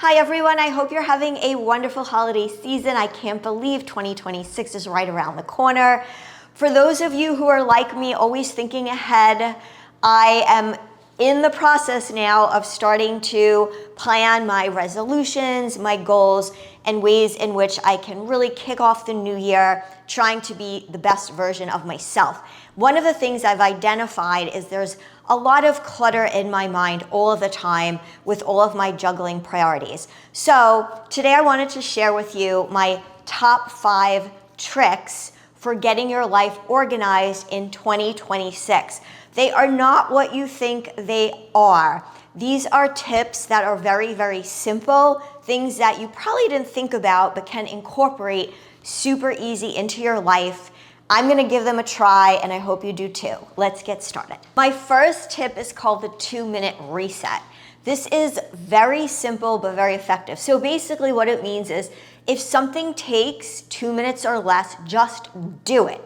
Hi everyone, I hope you're having a wonderful holiday season. I can't believe 2026 is right around the corner. For those of you who are like me, always thinking ahead, I am in the process now of starting to plan my resolutions, my goals, and ways in which I can really kick off the new year trying to be the best version of myself. One of the things I've identified is there's a lot of clutter in my mind all of the time with all of my juggling priorities. So today I wanted to share with you my top 5 tricks for getting your life organized in 2026. They are not what you think they are. These are tips that are very, very simple, things that you probably didn't think about but can incorporate super easy into your life. I'm gonna give them a try and I hope you do too. Let's get started. My first tip is called the 2-minute reset. This is very simple but very effective. So basically what it means is if something takes 2 minutes or less, just do it.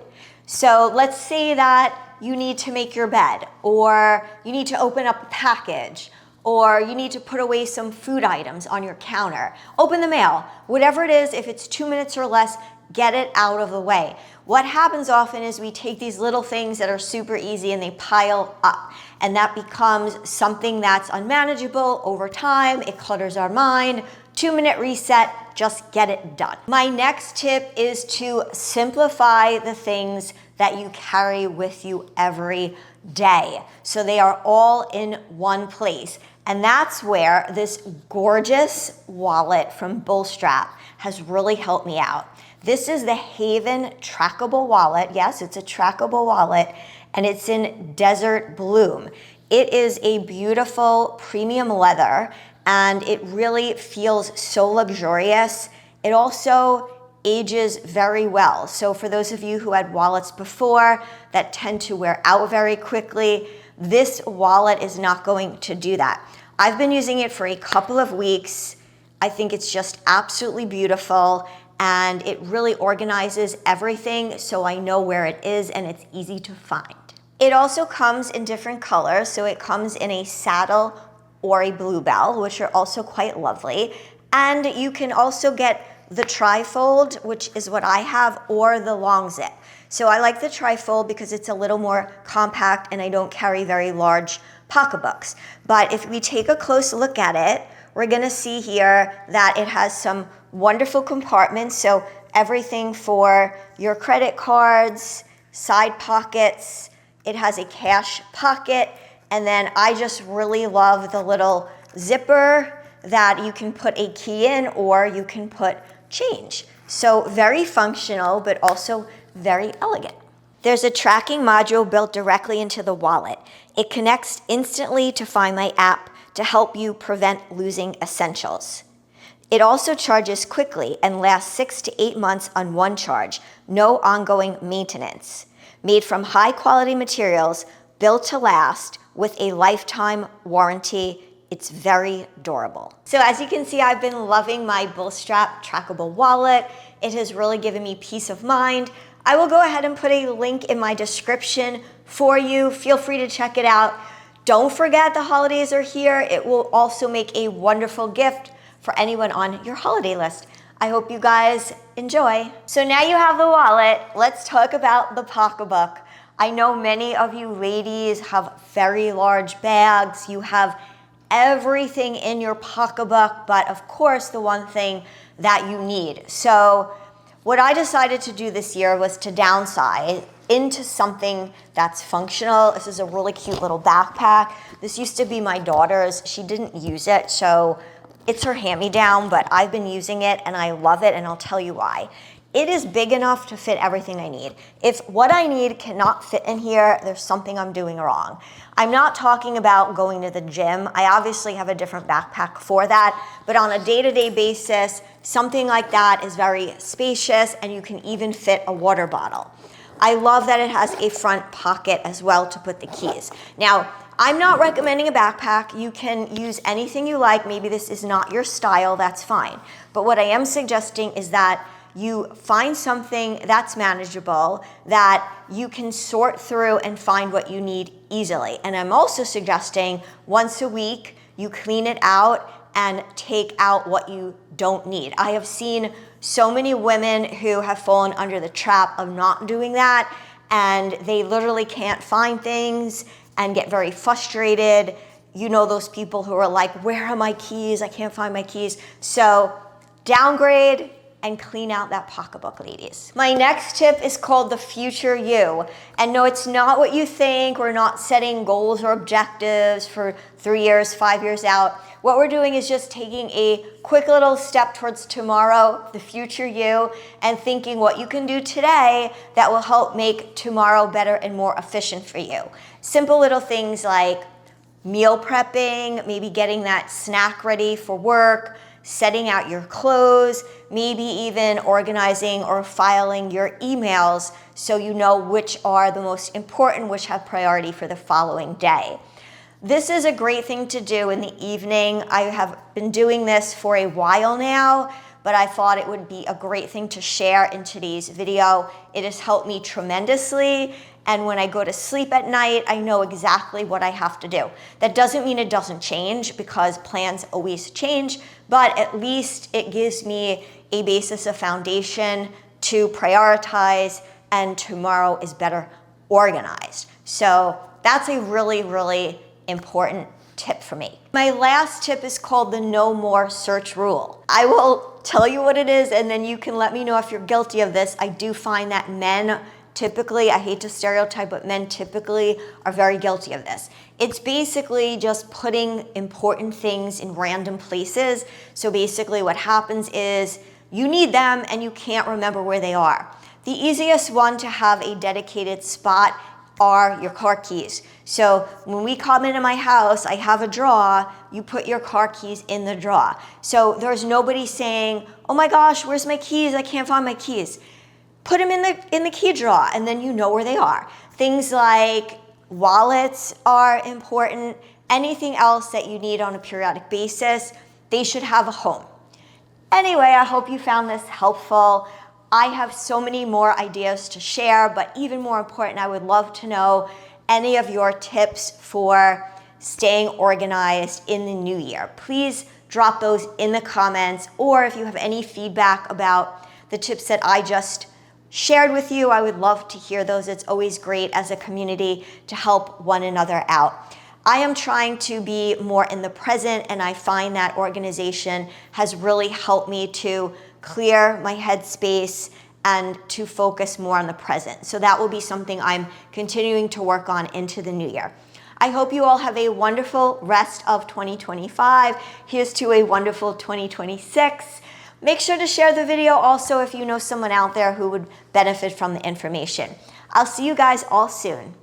So let's say that you need to make your bed, or you need to open up a package, or you need to put away some food items on your counter. Open the mail, whatever it is, if it's 2 minutes or less, get it out of the way. What happens often is we take these little things that are super easy and they pile up, and that becomes something that's unmanageable over time. It clutters our mind. 2-minute reset, just get it done. My next tip is to simplify the things that you carry with you every day, so they are all in one place. And that's where this gorgeous wallet from Bullstrap has really helped me out. This is the Haven trackable wallet. Yes, it's a trackable wallet, and it's in Desert Bloom. It is a beautiful premium leather, and it really feels so luxurious. It also ages very well. So for those of you who had wallets before that tend to wear out very quickly, this wallet is not going to do that. I've been using it for a couple of weeks. I think it's just absolutely beautiful, and it really organizes everything so I know where it is and it's easy to find. It also comes in different colors. So it comes in a saddle or a bluebell, which are also quite lovely. And you can also get the trifold, which is what I have, or the long zip. So I like the trifold because it's a little more compact and I don't carry very large pocketbooks. But if we take a close look at it, we're gonna see here that it has some wonderful compartments. So everything for your credit cards, side pockets, it has a cash pocket, and then I just really love the little zipper that you can put a key in or you can put change. So very functional, but also very elegant. There's a tracking module built directly into the wallet. It connects instantly to Find My app to help you prevent losing essentials. It also charges quickly and lasts 6 to 8 months on one charge. No ongoing maintenance. Made from high quality materials, built to last with a lifetime warranty. It's very durable. So as you can see, I've been loving my Bullstrap trackable wallet. It has really given me peace of mind. I will go ahead and put a link in my description for you. Feel free to check it out. Don't forget the holidays are here. It will also make a wonderful gift for anyone on your holiday list. I hope you guys enjoy. So now you have the wallet, let's talk about the pocketbook. I know many of you ladies have very large bags. You have everything in your pocketbook, but of course the one thing that you need. So what I decided to do this year was to downsize into something that's functional. This is a really cute little backpack. This used to be my daughter's. She didn't use it, so it's her hand-me-down, but I've been using it and I love it, and I'll tell you why. It is big enough to fit everything I need. If what I need cannot fit in here, there's something I'm doing wrong. I'm not talking about going to the gym. I obviously have a different backpack for that, but on a day-to-day basis, something like that is very spacious, and you can even fit a water bottle. I love that it has a front pocket as well to put the keys. Now, I'm not recommending a backpack. You can use anything you like. Maybe this is not your style, that's fine. But what I am suggesting is that you find something that's manageable, that you can sort through and find what you need easily. And I'm also suggesting once a week you clean it out and take out what you don't need. I have seen so many women who have fallen under the trap of not doing that, and they literally can't find things and get very frustrated. You know those people who are like, where are my keys? I can't find my keys. So downgrade and clean out that pocketbook, ladies. My next tip is called the future you. And no, it's not what you think. We're not setting goals or objectives for 3 years, 5 years out. What we're doing is just taking a quick little step towards tomorrow, the future you, and thinking what you can do today that will help make tomorrow better and more efficient for you. Simple little things like meal prepping, maybe getting that snack ready for work, setting out your clothes, maybe even organizing or filing your emails so you know which are the most important, which have priority for the following day. This is a great thing to do in the evening. I have been doing this for a while now, but I thought it would be a great thing to share in today's video. It has helped me tremendously. And when I go to sleep at night, I know exactly what I have to do. That doesn't mean it doesn't change, because plans always change, but at least it gives me a basis of foundation to prioritize, and tomorrow is better organized. So that's a really, really important tip for me. My last tip is called the no more search rule. I will tell you what it is, and then you can let me know if you're guilty of this. I do find that men typically, I hate to stereotype, but men typically are very guilty of this. It's basically just putting important things in random places. So basically what happens is you need them and you can't remember where they are. The easiest one to have a dedicated spot are your car keys. So when we come into my house, I have a drawer, you put your car keys in the drawer. So there's nobody saying, oh my gosh, where's my keys? I can't find my keys. Put them in the key drawer, and then you know where they are. Things like wallets are important. Anything else that you need on a periodic basis, they should have a home. Anyway, I hope you found this helpful. I have so many more ideas to share, but even more important, I would love to know any of your tips for staying organized in the new year. Please drop those in the comments, or if you have any feedback about the tips that I just shared with you, I would love to hear those. It's always great as a community to help one another out. I am trying to be more in the present, and I find that organization has really helped me to clear my head space and to focus more on the present. So that will be something I'm continuing to work on into the new year. I hope you all have a wonderful rest of 2025. Here's to a wonderful 2026. Make sure to share the video also if you know someone out there who would benefit from the information. I'll see you guys all soon.